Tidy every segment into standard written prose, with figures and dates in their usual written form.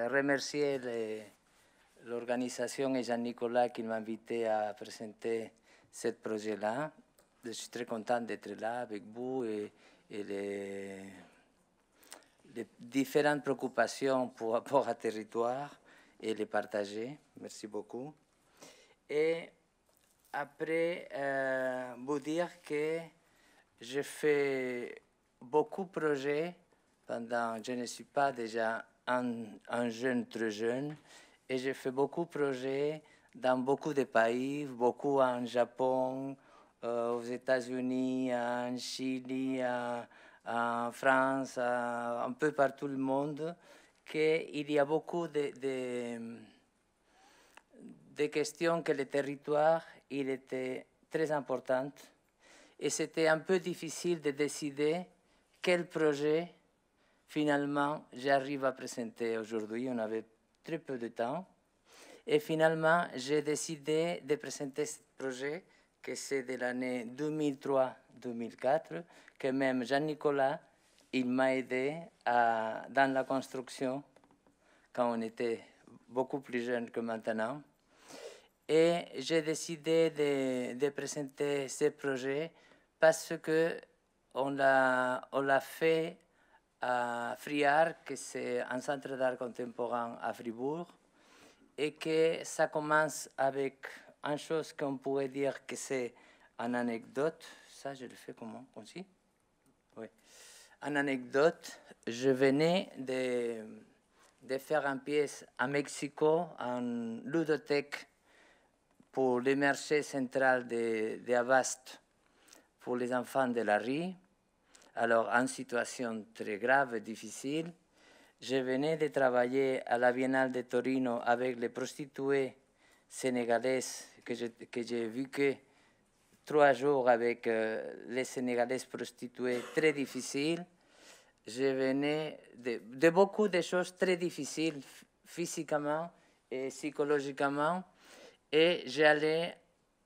remercier l'organisation et Jean-Nicolas qui m'a invité à présenter ce projet-là. Je suis très content d'être là avec vous et les différentes préoccupations pour rapport à territoire et les partager. Merci beaucoup. Et après, vous dire que je fais beaucoup de projets pendant, je ne suis pas déjà un jeune très jeune, et j'ai fait beaucoup de projets dans beaucoup de pays, beaucoup en Japon, aux États-Unis, en Chili, en France, un peu partout le monde, qu'il y a beaucoup de questions que le territoire il était très important et c'était un peu difficile de décider quel projet finalement j'arrive à présenter aujourd'hui. On avait très peu de temps et finalement j'ai décidé de présenter ce projet que c'est de l'année 2003-2004 que même Jean-Nicolas il m'a aidé dans la construction quand on était beaucoup plus jeune que maintenant. Et j'ai décidé de présenter ce projet parce qu'on l'a fait à Friard, que c'est un centre d'art contemporain à Fribourg, et que ça commence avec une chose qu'on pourrait dire que c'est une anecdote. Ça, je le fais comment? Aussi? Oui. Une anecdote. Je venais de faire une pièce à Mexico, en ludothèque, pour le marché central de Avast pour les enfants de la rue. Alors, en situation très grave et difficile, je venais de travailler à la Biennale de Torino avec les prostituées sénégalaises que j'ai vécu 3 jours avec les Sénégalaises prostituées très difficiles. Je venais de beaucoup de choses très difficiles physiquement et psychologiquement. Et j'allais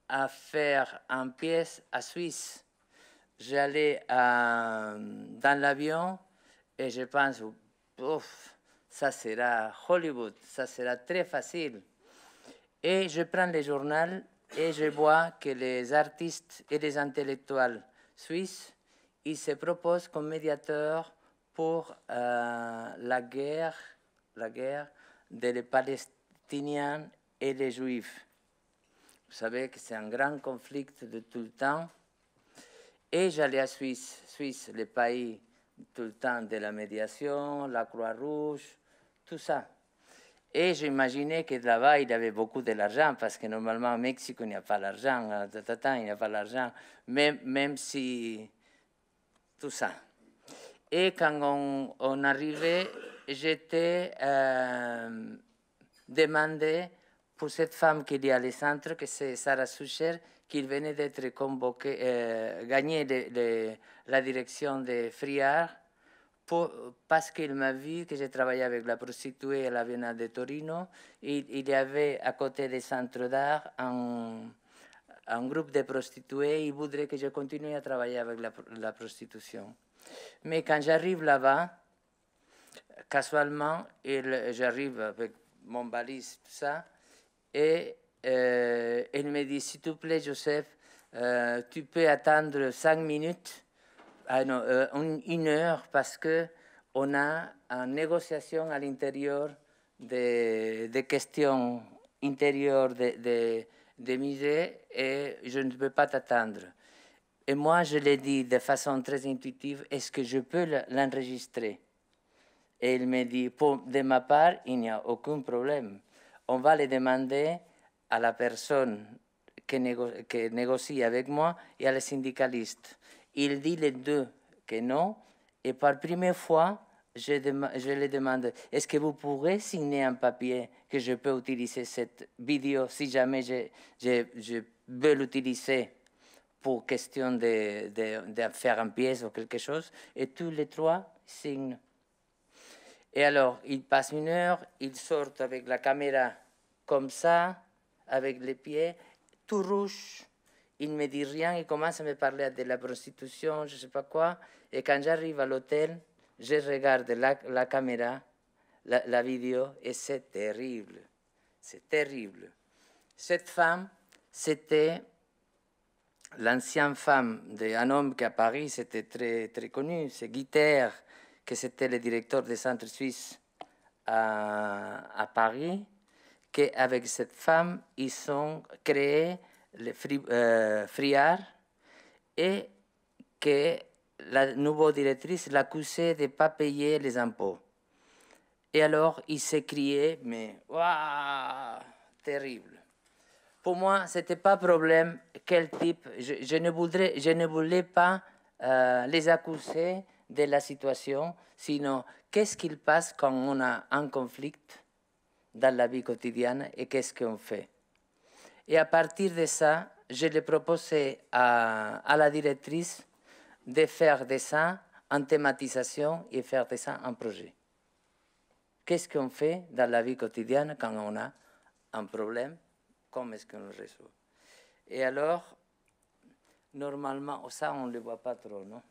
à faire une pièce à Suisse. J'allais dans l'avion et je pense, ouf, ça sera Hollywood, ça sera très facile. Et je prends le journal et je vois que les artistes et les intellectuels suisses, ils se proposent comme médiateurs pour la guerre des Palestiniens et les Juifs. Vous savez que c'est un grand conflit de tout le temps. Et j'allais à Suisse, le pays tout le temps de la médiation, la Croix-Rouge, tout ça. Et j'imaginais que là-bas, il y avait beaucoup de l'argent, parce que normalement, au Mexique, il n'y a pas l'argent, il n'y a pas l'argent, même si tout ça. Et quand on arrivait, j'étais demandé pour cette femme qu'il y a au centre, que c'est Sarah Sucher, qui venait d'être convoquée, gagner la direction de Friard, parce qu'il m'a vu que j'ai travaillé avec la prostituée à la Biennale de Torino. Il y avait à côté des centres d'art un groupe de prostituées. Il voudrait que je continue à travailler avec la prostitution. Mais quand j'arrive là-bas, casuellement, j'arrive avec mon valise, tout ça, et elle me dit, s'il te plaît, Joseph, tu peux attendre 5 minutes, non, 1 heure, parce qu'on a une négociation à l'intérieur des questions intérieures des musées et je ne peux pas t'attendre. Et moi, je l'ai dit de façon très intuitive, est-ce que je peux l'enregistrer? Et il me dit, de ma part, il n'y a aucun problème. On va le demander à la personne qui négocie avec moi et à la syndicaliste. Il dit les deux que non, et par première fois, je lui demande, est-ce que vous pourrez signer un papier que je peux utiliser cette vidéo si jamais je veux l'utiliser pour question de faire une pièce ou quelque chose? Et tous les 3 signent. Et alors, il passe 1 heure, il sort avec la caméra comme ça, avec les pieds, tout rouge. Il ne me dit rien, il commence à me parler de la prostitution, je ne sais pas quoi. Et quand j'arrive à l'hôtel, je regarde la caméra, la vidéo et c'est terrible. C'est terrible. Cette femme, c'était l'ancienne femme d'un homme qui à Paris, c'était très, très connu, c'est Guiter, que c'était le directeur des centres suisses à Paris, qu'avec cette femme, ils ont créé le Friard et que la nouvelle directrice l'accusait de ne pas payer les impôts. Et alors, il s'est crié, mais waouh, terrible. Pour moi, ce n'était pas problème quel type. Je ne voulais pas les accuser de la situation, sinon qu'est-ce qu'il passe quand on a un conflit dans la vie quotidienne et qu'est-ce qu'on fait. Et à partir de ça, je l'ai proposé à la directrice de faire de ça en thématisation et faire de ça un projet. Qu'est-ce qu'on fait dans la vie quotidienne quand on a un problème? Comment est-ce qu'on le résout? Et alors, normalement, ça on ne le voit pas trop, non?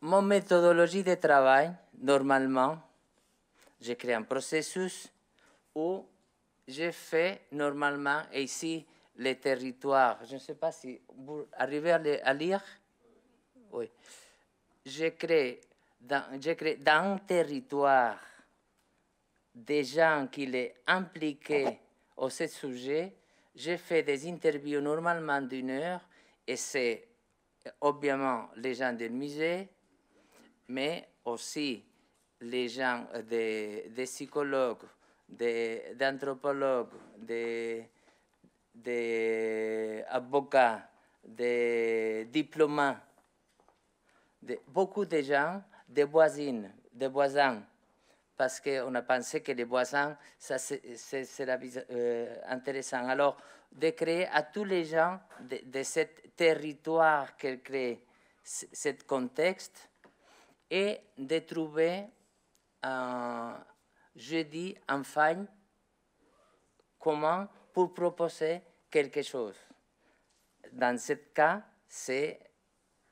Mon méthodologie de travail, normalement, j'ai créé un processus où j'ai fait normalement, et ici, les territoires, je ne sais pas si vous arrivez à lire? Oui. J'ai créé dans un territoire des gens qui sont impliqués au ce sujet. J'ai fait des interviews normalement d'1 heure et c'est obviamente les gens du musée, mais aussi les gens des psychologues, des anthropologues, des avocats, des diplomates, beaucoup de gens, des voisins, parce qu'on a pensé que les voisins, ça serait intéressant. Alors, de créer à tous les gens de ce territoire qu'elle crée, ce contexte, et de trouver, je dis enfin, comment pour proposer quelque chose. Dans ce cas,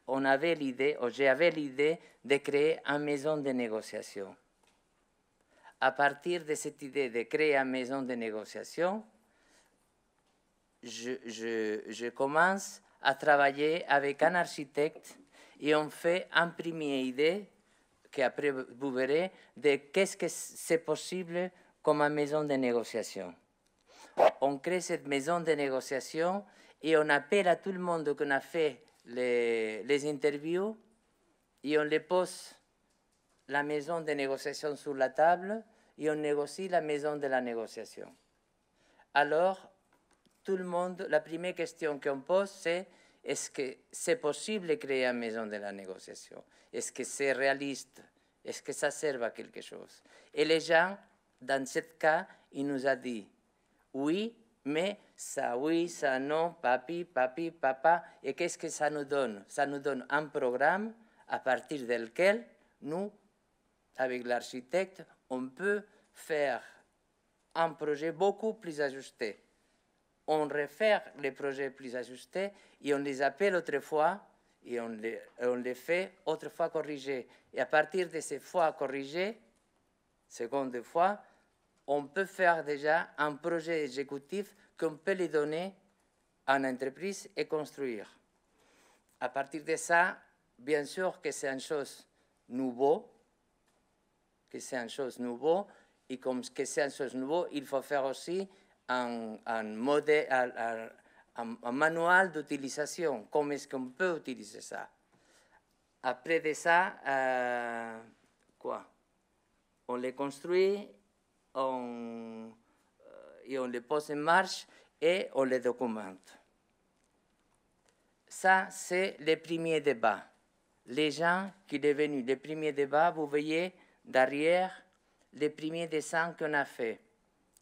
on avait l'idée, ou j'avais l'idée de créer une maison de négociation. À partir de cette idée de créer une maison de négociation, je commence à travailler avec un architecte et on fait une première idée, qu'après vous verrez, de qu'est-ce que c'est possible comme une maison de négociation. On crée cette maison de négociation et on appelle à tout le monde qu'on a fait les interviews et on les pose la maison de négociation sur la table et on négocie la maison de la négociation. Alors, tout le monde, la première question qu'on pose, c'est est-ce que c'est possible de créer une maison de la négociation? Est-ce que c'est réaliste? Est-ce que ça sert à quelque chose? Et les gens, dans ce cas, ils nous ont dit oui, mais ça oui, ça non, papi, papa. Et qu'est-ce que ça nous donne? Ça nous donne un programme à partir duquel nous, avec l'architecte, on peut faire un projet beaucoup plus ajusté. On refait les projets plus ajustés et on les appelle autrefois et on les fait autrefois corrigés. Et à partir de ces fois corrigés, seconde fois, on peut faire déjà un projet exécutif qu'on peut les donner à une entreprise et construire. À partir de ça, bien sûr que c'est une chose nouvelle, et comme que c'est une chose nouvelle, il faut faire aussi un manuel d'utilisation. Comment est-ce qu'on peut utiliser ça? Après de ça, on les construit, et on les pose en marche et on les documente. Ça, c'est le premier débat. Les gens qui sont venus, le premier débat, vous voyez derrière les premiers dessins qu'on a fait.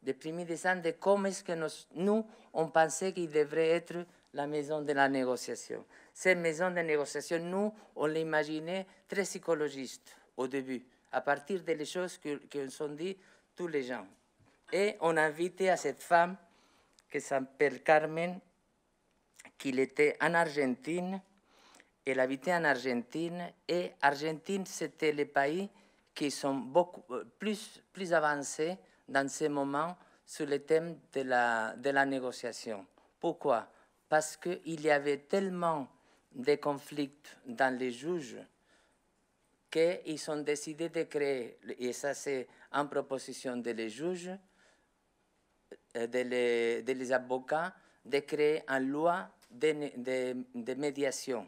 Les premiers dessins de comment est-ce que nous, on pensait qu'il devrait être la maison de la négociation. Cette maison de négociation, nous, on l'imaginait très psychologiste au début, à partir des choses que sont dites tous les gens. Et on a invité à cette femme qui s'appelle Carmen, qui était en Argentine. Elle habitait en Argentine, et Argentine, c'était le pays qui sont beaucoup plus avancés dans ces moments sur le thème de la négociation. Pourquoi? Parce qu'il y avait tellement de conflits dans les juges qu'ils ont décidé de créer, et ça c'est en proposition des juges, des avocats, de créer une loi de médiation.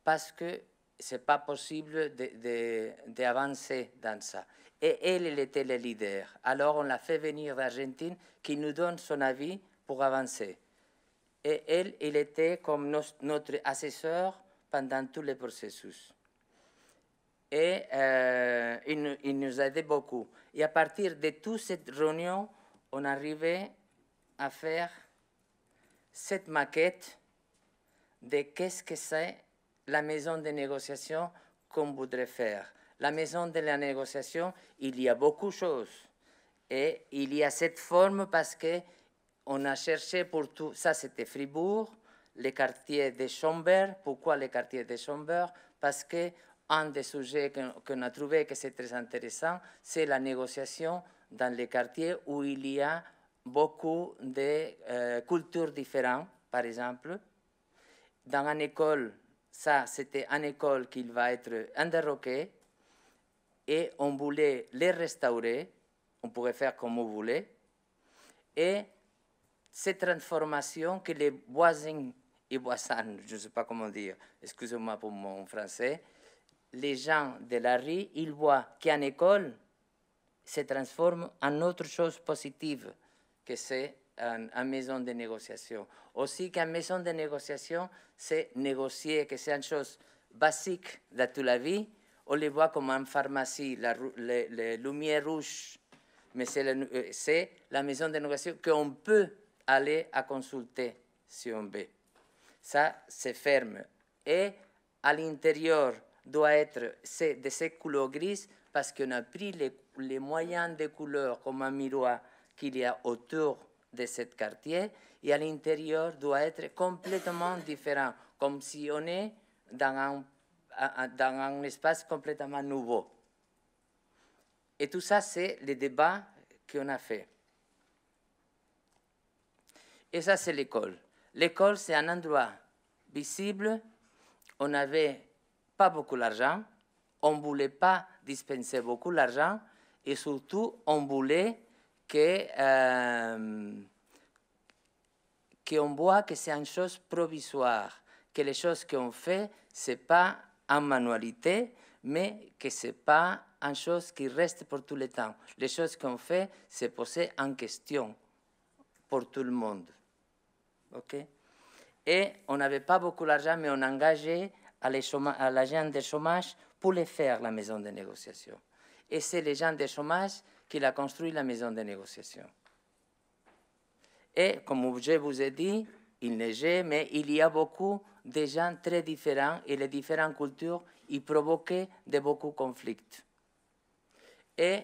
Parce que ce n'est pas possible d'avancer dans ça. Et elle était le leader. Alors on l'a fait venir d'Argentine qui nous donne son avis pour avancer. Et elle était comme notre assesseur pendant tout le processus. Et il nous aidait beaucoup. Et à partir de toute cette réunion, on arrivait à faire cette maquette de qu'est-ce que c'est la maison de négociation qu'on voudrait faire. La maison de la négociation, il y a beaucoup de choses. Et il y a cette forme parce qu'on a cherché pour tout. Ça, c'était Fribourg, les quartiers de Schomberg. Pourquoi les quartiers de Schomberg? Parce qu'un des sujets qu'on a trouvé que c'est très intéressant, c'est la négociation dans les quartiers où il y a beaucoup de cultures différentes, par exemple. Dans une école, ça, c'était une école qui va être enderroquée et on voulait les restaurer. On pourrait faire comme on voulait. Et cette transformation que les voisins et voisines, je ne sais pas comment dire, excusez-moi pour mon français, les gens de la rue, ils voient qu'une école se transforme en autre chose positive, que c'est une maison de négociation. Aussi qu'une maison de négociation, c'est négocier, que c'est une chose basique de toute la vie. On les voit comme en pharmacie, les lumières rouges, mais c'est la maison de négociation qu'on peut aller à consulter si on veut. Ça, c'est ferme. Et à l'intérieur doit être de ces couleurs grises parce qu'on a pris les moyens de couleurs comme un miroir qu'il y a autour de ce quartier et à l'intérieur doit être complètement différent, comme si on est dans un espace complètement nouveau. Et tout ça, c'est le débat qu'on a fait. Et ça, c'est l'école. L'école, c'est un endroit visible. On n'avait pas beaucoup d'argent. On ne voulait pas dispenser beaucoup d'argent. Et surtout, on voulait qu'on voit que c'est une chose provisoire, que les choses qu'on fait, ce n'est pas en manualité, mais que ce n'est pas une chose qui reste pour tout le temps. Les choses qu'on fait, c'est posé en question pour tout le monde. Okay? Et on n'avait pas beaucoup d'argent, mais on engageait à l'agent de chômage pour les faire, la maison de négociation. Et c'est l'agent de chômage qui a construit la maison de négociation. Et comme je vous ai dit, il neigeait, mais il y a beaucoup de gens très différents et les différentes cultures, ils provoquaient beaucoup de conflits. Et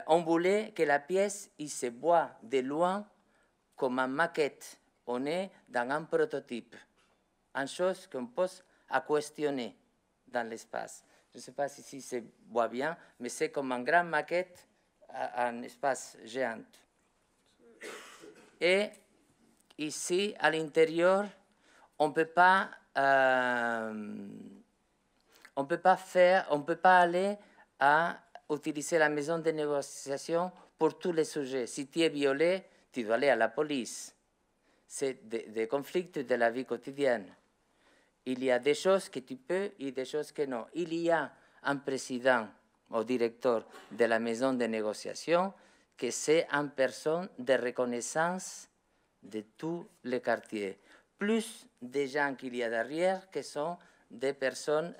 on voulait que la pièce il se voit de loin comme une maquette. On est dans un prototype, une chose qu'on pose à questionner dans l'espace. Je ne sais pas si se voit bien, mais c'est comme une grande maquette à un espace géant. Et ici, à l'intérieur, on ne peut pas aller à utiliser la maison de négociation pour tous les sujets. Si tu es violé, tu dois aller à la police. C'est des conflits de la vie quotidienne. Il y a des choses que tu peux et des choses que non. Il y a un président ou directeur de la maison de négociation que c'est une personne de reconnaissance de tous les quartiers. Plus des gens qu'il y a derrière qui sont des personnes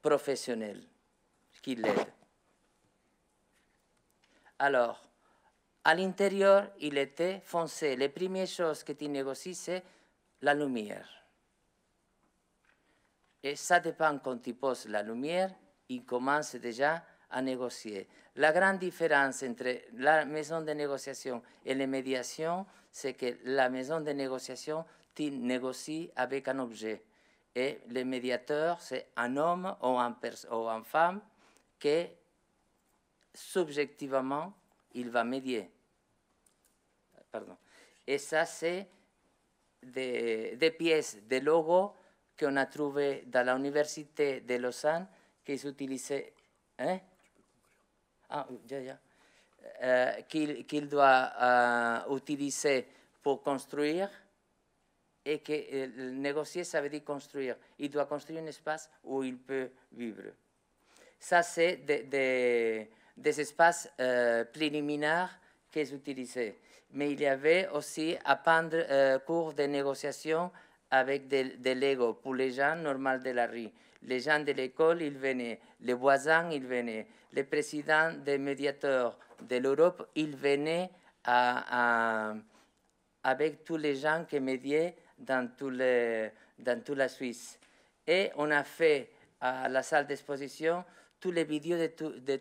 professionnelles qui l'aident. Alors, à l'intérieur, il était foncé. Les premières choses que tu négocies, c'est la lumière. Et ça dépend quand tu poses la lumière, il commence déjà à négocier. La grande différence entre la maison de négociation et les médiations, c'est que la maison de négociation, tu négocies avec un objet. Et le médiateur, c'est un homme ou une femme qui, subjectivement, il va médier. Pardon. Et ça, c'est des pièces, des logos qu'on a trouvés dans l'université de Lausanne, qu'ils utilisaient. Hein? Ah, qu'il doit utiliser pour construire, et que négocier, ça veut dire construire. Il doit construire un espace où il peut vivre. Ça, c'est des espaces préliminaires qu'ils utilisaient. Mais il y avait aussi à prendre cours de négociation avec des Legos pour les gens normaux de la rue. Les gens de l'école, ils venaient. Les voisins, ils venaient. Le président des médiateurs de l'Europe, il venait avec tous les gens qui médiaient dans toute la Suisse. Et on a fait à la salle d'exposition toutes les vidéos de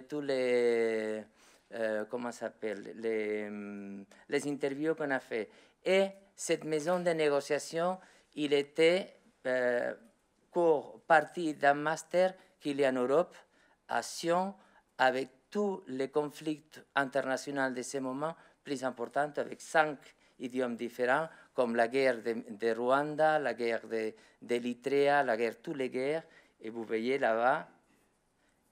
tous les comment ça s'appelle, les interviews qu'on a fait. Et cette maison de négociation, il était partie d'un master qu'il y a en Europe, à Sion, avec tous les conflits internationaux de ce moment, plus importants, avec 5 idiomes différents, comme la guerre de Rwanda, la guerre d'Érythrée, la guerre, toutes les guerres. Et vous voyez là-bas,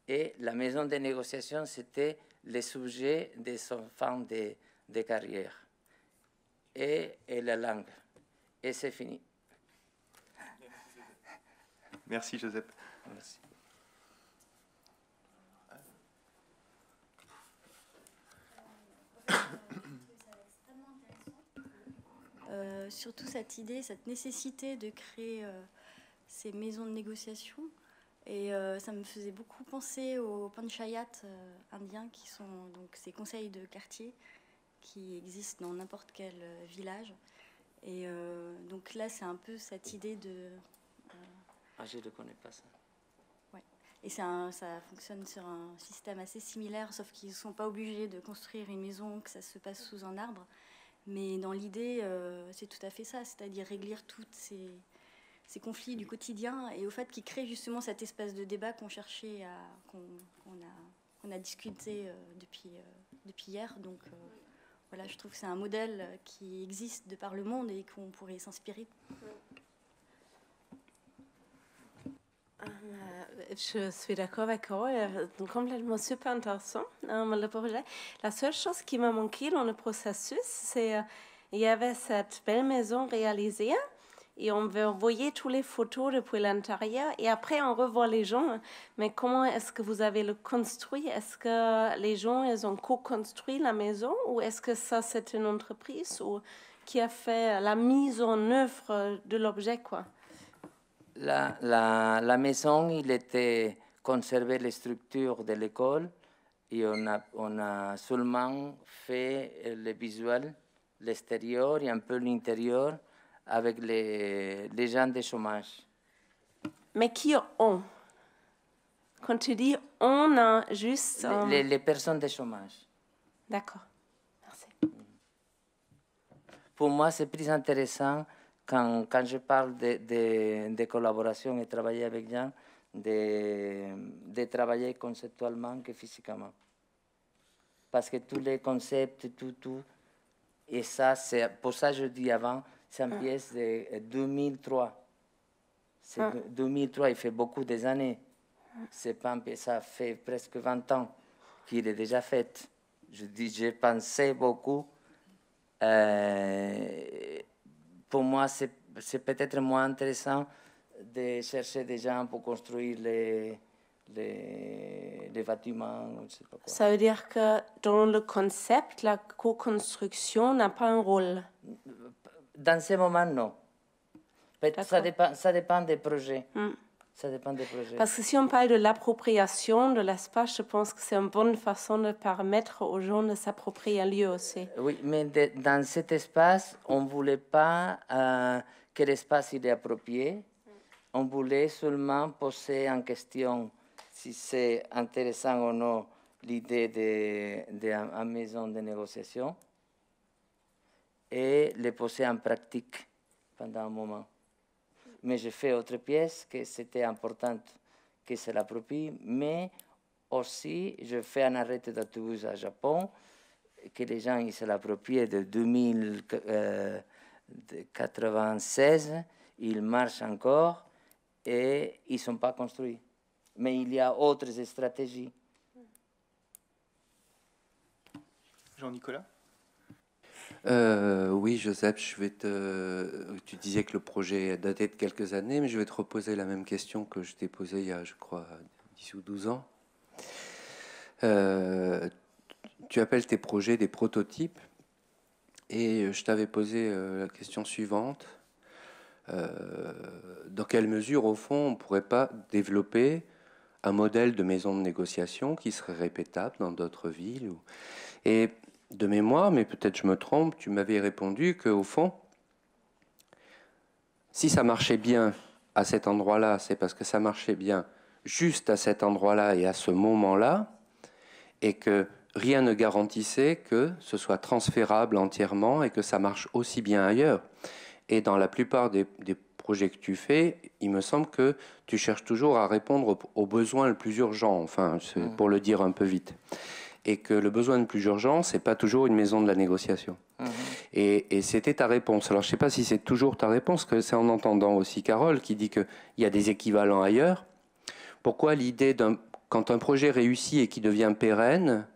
et la maison de négociation, c'était le sujet des enfants de carrière. Et la langue. Et c'est fini. Merci, Joseph. Merci. Surtout cette idée, cette nécessité de créer ces maisons de négociation. Et ça me faisait beaucoup penser aux panchayats indiens, qui sont donc ces conseils de quartier qui existent dans n'importe quel village. Et donc là, c'est un peu cette idée de... Ah, je ne connais pas ça. Ouais. Et ça fonctionne sur un système assez similaire, sauf qu'ils ne sont pas obligés de construire une maison, que ça se passe sous un arbre. Mais dans l'idée, c'est tout à fait ça, c'est-à-dire régler tous ces conflits du quotidien, et au fait qui crée justement cet espace de débat qu'on cherchait, qu'on a discuté depuis hier. Donc voilà, je trouve que c'est un modèle qui existe de par le monde et qu'on pourrait s'inspirer. Je suis d'accord avec vous, complètement super intéressant le projet. La seule chose qui m'a manqué dans le processus, c'est qu'il y avait cette belle maison réalisée et on voyait toutes les photos depuis l'intérieur et après on revoit les gens. Mais comment est-ce que vous avez le construit? Est-ce que les gens ils ont co-construit la maison ou est-ce que ça c'est une entreprise ou qui a fait la mise en œuvre de l'objet quoi? La maison, il était conservé les structures de l'école et on a seulement fait le visuel, l'extérieur et un peu l'intérieur avec les gens de chômage. Mais qui ont? Quand tu dis on a juste... Les personnes de chômage. D'accord, merci. Pour moi, c'est plus intéressant quand je parle de collaboration et travailler avec gens, de travailler conceptuellement que physiquement. Parce que tous les concepts, tout, et ça, c'est pour ça que je dis avant, c'est une pièce de 2003. C'est 2003, il fait beaucoup des années. C'est pas, ça fait presque 20 ans qu'il est déjà fait. J'ai pensé beaucoup. Pour moi, c'est peut-être moins intéressant de chercher des gens pour construire les bâtiments, je ne sais pas quoi. Ça veut dire que dans le concept, la co-construction n'a pas un rôle? Dans ce moment, non. Ça dépend des projets. Ça dépend des projets. Parce que si on parle de l'appropriation de l'espace, je pense que c'est une bonne façon de permettre aux gens de s'approprier un lieu aussi. Oui, mais dans cet espace, on ne voulait pas que l'espace il est approprié. On voulait seulement poser en question si c'est intéressant ou non l'idée d'une maison de négociation et le poser en pratique pendant un moment. mais j'ai fait autre pièce que c'était important que se l'approprie, mais aussi je fais un arrêt d'autobus au Japon, que les gens ils se l'approprient de 2096, ils marchent encore et ils ne sont pas construits. Mais il y a autres stratégies. Jean-Nicolas? Oui, Joseph, tu disais que le projet datait de quelques années, mais je vais te reposer la même question que je t'ai posée il y a, je crois, 10 ou 12 ans. Tu appelles tes projets des prototypes, et je t'avais posé la question suivante. Dans quelle mesure, au fond, on ne pourrait pas développer un modèle de maison de négociation qui serait répétable dans d'autres villes Et de mémoire, mais peut-être je me trompe, tu m'avais répondu qu'au fond, si ça marchait bien à cet endroit-là, c'est parce que ça marchait bien juste à cet endroit-là et à ce moment-là, et que rien ne garantissait que ce soit transférable entièrement et que ça marche aussi bien ailleurs. Et dans la plupart des projets que tu fais, il me semble que tu cherches toujours à répondre aux besoins le plus urgents, enfin, pour le dire un peu vite. Et que le besoin le plus urgent, c'est pas toujours une maison de la négociation. Et c'était ta réponse. Alors, je sais pas si c'est toujours ta réponse, que c'est en entendant aussi Carole qui dit qu'il y a des équivalents ailleurs. Pourquoi l'idée quand un projet réussit et qui devient pérenne,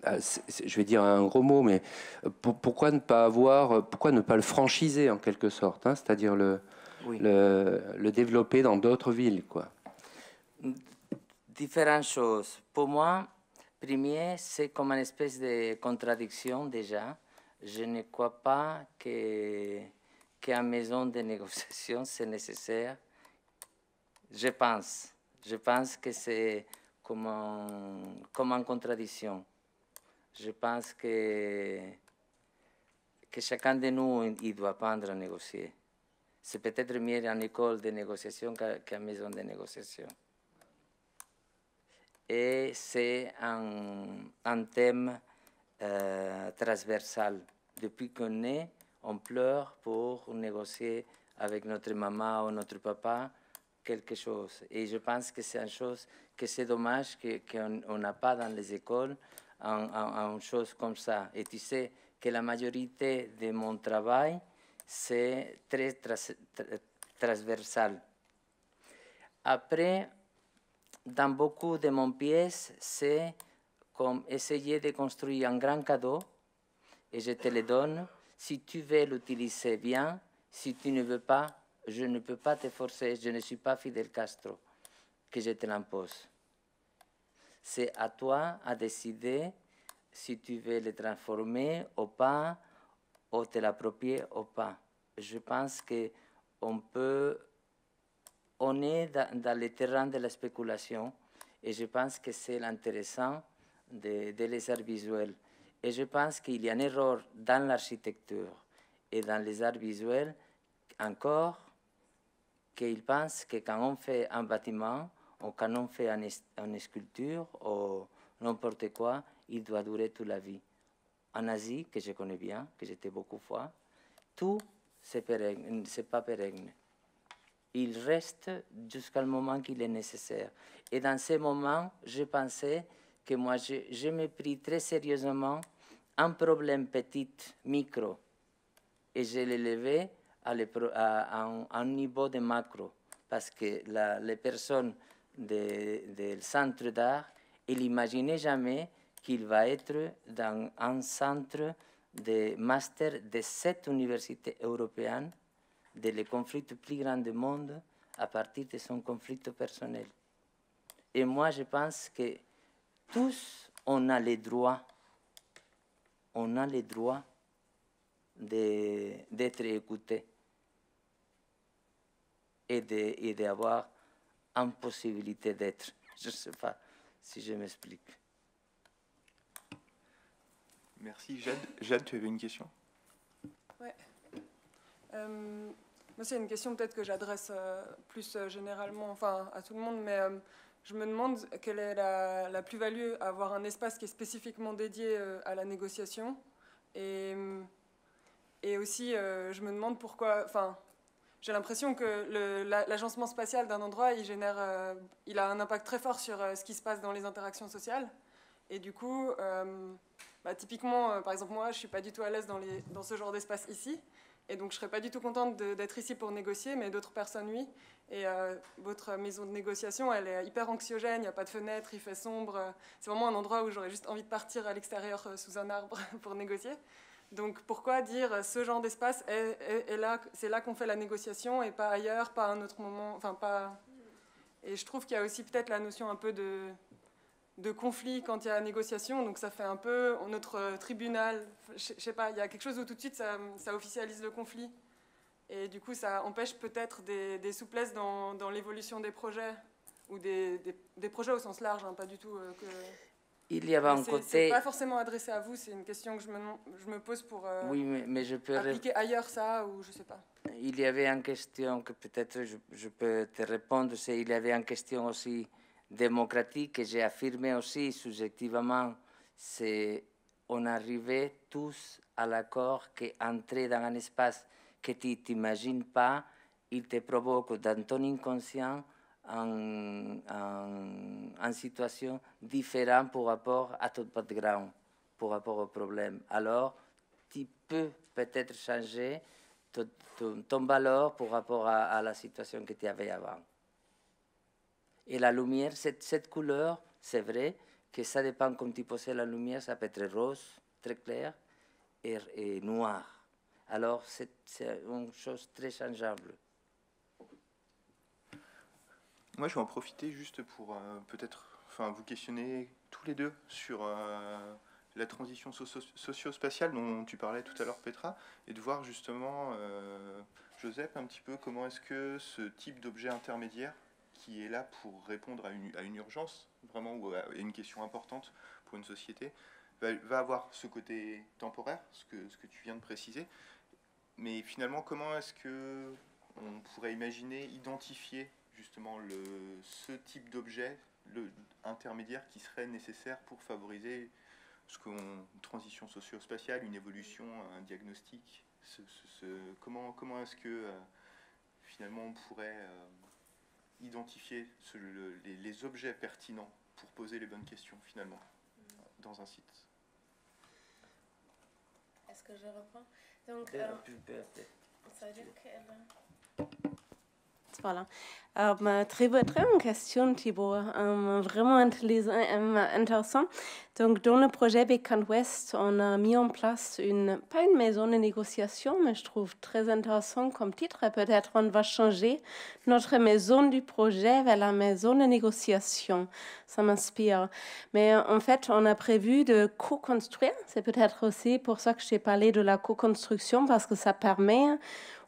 je vais dire un gros mot, mais pourquoi ne pas le franchiser en quelque sorte, hein, c'est-à-dire le développer dans d'autres villes, quoi. Différentes choses. Pour moi, premier, c'est comme une espèce de contradiction déjà. Je ne crois pas qu'une maison de négociation, c'est nécessaire. Je pense que c'est comme une contradiction. Je pense que chacun de nous, il doit apprendre à négocier. C'est peut-être mieux en école de négociation qu'en maison de négociation. Et c'est un thème transversal. Depuis qu'on est, on pleure pour négocier avec notre maman ou notre papa quelque chose. Et je pense que c'est une chose que c'est dommage qu'on n'a pas dans les écoles, une chose comme ça. Et tu sais que la majorité de mon travail, c'est très transversal. Après, dans beaucoup de mon pièces, c'est comme essayer de construire un grand cadeau et je te le donne. Si tu veux l'utiliser bien, si tu ne veux pas, je ne peux pas te forcer. Je ne suis pas Fidel Castro que je te l'impose. C'est à toi à décider si tu veux le transformer ou pas, ou te l'approprier ou pas. Je pense qu'on on est dans le terrain de la spéculation et je pense que c'est l'intéressant des arts visuels. Et je pense qu'il y a une erreur dans l'architecture et dans les arts visuels encore qu'ils pensent que quand on fait un bâtiment ou quand on fait une sculpture ou n'importe quoi, il doit durer toute la vie. En Asie, que je connais bien, que j'étais beaucoup de fois, tout, c'est pas pérenne. Il reste jusqu'au moment qu'il est nécessaire. Et dans ce moment, je pensais que moi, je me pris très sérieusement un problème petit, micro, et je l'ai levé à un niveau de macro, parce que les personnes du centre d'art, ils n'imaginaient jamais qu'il va être dans un centre de master de 7 universités européennes, des conflits plus grands du monde à partir de son conflit personnel. Et moi, je pense que tous, on a les droits d'être écoutés et d'avoir une possibilité d'être. Je ne sais pas si je m'explique. Merci. Jade, tu avais une question? Ouais. Moi, c'est une question peut-être que j'adresse plus généralement, enfin à tout le monde, mais je me demande quelle est la plus-value à avoir un espace qui est spécifiquement dédié à la négociation. Et aussi, je me demande pourquoi, enfin, j'ai l'impression que l'agencement spatial d'un endroit, il a un impact très fort sur ce qui se passe dans les interactions sociales. Et du coup, typiquement, par exemple, moi, je ne suis pas du tout à l'aise dans ce genre d'espace ici. Et donc, je ne serais pas du tout contente d'être ici pour négocier, mais d'autres personnes, oui. Et votre maison de négociation, elle est hyper anxiogène, il n'y a pas de fenêtre, il fait sombre. C'est vraiment un endroit où j'aurais juste envie de partir à l'extérieur sous un arbre pour négocier. Donc, pourquoi dire ce genre d'espace est là, c'est là qu'on fait la négociation et pas ailleurs, pas à un autre moment, enfin pas... Et je trouve qu'il y a aussi peut-être la notion un peu de conflit quand il y a négociation, donc ça fait un peu notre tribunal, je sais pas, il y a quelque chose où tout de suite ça officialise le conflit. Et du coup, ça empêche peut-être des souplesses dans l'évolution des projets, ou des projets au sens large, hein, pas du tout que... Il y avait un côté... C'est pas forcément adressé à vous, c'est une question que je me pose pour oui, mais je peux appliquer ailleurs ça, ou je sais pas. Il y avait une question que peut-être je peux te répondre, c'est il y avait une question aussi démocratique que j'ai affirmé aussi subjectivement, c'est on arrivait tous à l'accord qu'entrer dans un espace que tu t'imagines pas, il te provoque dans ton inconscient une situation différente par rapport à ton background, par rapport au problème. Alors, tu peux peut-être changer ton valeur par rapport à la situation que tu avais avant. Et la lumière, cette couleur, c'est vrai que ça dépend comme tu poses la lumière, ça peut être rose, très clair, et noir. Alors, c'est une chose très changeable. Moi, je vais en profiter juste pour peut-être vous questionner tous les deux sur la transition socio-spatiale dont tu parlais tout à l'heure, Petra, et de voir justement, Joseph, un petit peu comment est-ce que ce type d'objet intermédiaire qui est là pour répondre à une urgence, vraiment, ou à une question importante pour une société, va avoir ce côté temporaire, ce que tu viens de préciser, mais finalement, comment est-ce que on pourrait imaginer, identifier justement ce type d'objet intermédiaire qui serait nécessaire pour favoriser une transition socio-spatiale, une évolution, un diagnostic. Comment est-ce que finalement on pourrait identifier les objets pertinents pour poser les bonnes questions finalement dans un site? Est-ce que je reprends? Donc, ça veut dire Voilà. Très bonne question, Thibaut. Vraiment intéressant. Donc, dans le projet Bécane Ouest, on a mis en place pas une maison de négociation, mais je trouve très intéressant comme titre. Peut-être on va changer notre maison du projet vers la maison de négociation. Ça m'inspire. Mais en fait, on a prévu de co-construire. C'est peut-être aussi pour ça que j'ai parlé de la co-construction, parce que ça permet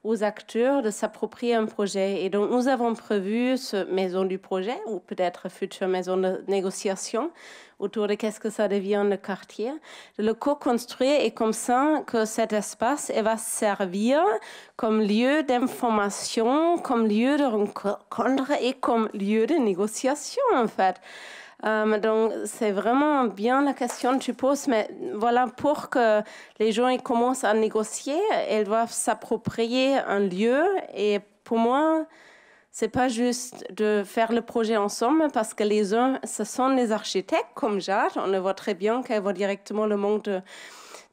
aux acteurs de s'approprier un projet. Et donc, nous avons prévu cette maison du projet, ou peut-être future maison de négociation, autour de qu'est-ce que ça devient le quartier, de le co-construire, et comme ça que cet espace va servir comme lieu d'information, comme lieu de rencontre et comme lieu de négociation, en fait. Donc, c'est vraiment bien la question que tu poses, mais voilà, pour que les gens ils commencent à négocier, ils doivent s'approprier un lieu. Et pour moi, c'est pas juste de faire le projet ensemble, parce que les uns, ce sont les architectes, comme Jade, on le voit très bien, qu'elle voit directement le manque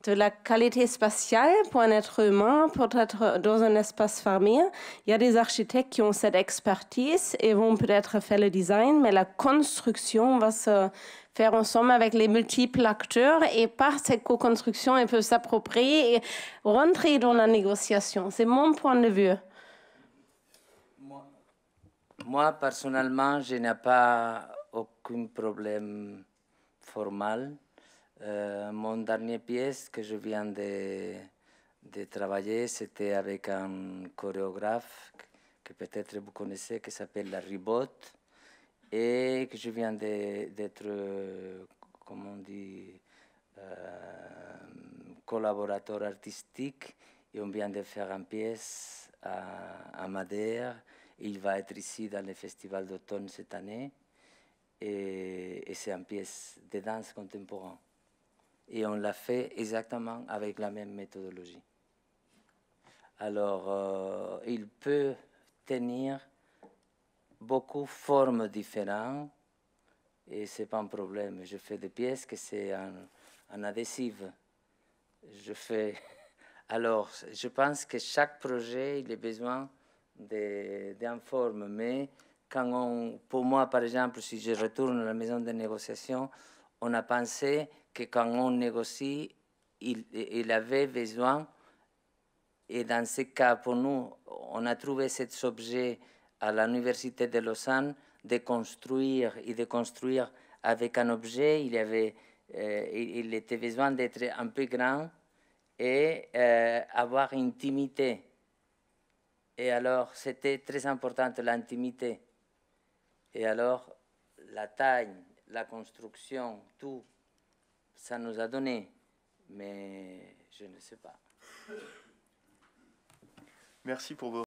de la qualité spatiale pour un être humain, peut-être dans un espace fermé. Il y a des architectes qui ont cette expertise et vont peut-être faire le design, mais la construction va se faire ensemble avec les multiples acteurs, et par cette co-construction, ils peuvent s'approprier et rentrer dans la négociation. C'est mon point de vue. Moi, personnellement, je n'ai pas aucun problème formel. Mon dernier pièce que je viens de travailler, c'était avec un chorégraphe que peut-être vous connaissez, qui s'appelle La Ribotte, et que je viens d'être, comment on dit, collaborateur artistique, et on vient de faire une pièce à Madère. Il va être ici dans le festival d'automne cette année, et c'est une pièce de danse contemporaine. Et on l'a fait exactement avec la même méthodologie. Alors, il peut tenir beaucoup de formes différentes et ce n'est pas un problème. Je fais des pièces que c'est en adhésif. Je fais... Alors, je pense que chaque projet, il a besoin d'une forme, mais pour moi, par exemple, si je retourne à la maison de négociation, on a pensé que quand on négocie, il avait besoin, et dans ce cas, pour nous, on a trouvé cet objet à l'Université de Lausanne, de construire et de construire avec un objet. Il était besoin d'être un peu grand et avoir intimité. Et alors, c'était très important l'intimité. Et alors, la taille, la construction, tout, ça nous a donné. Mais je ne sais pas. Merci pour vos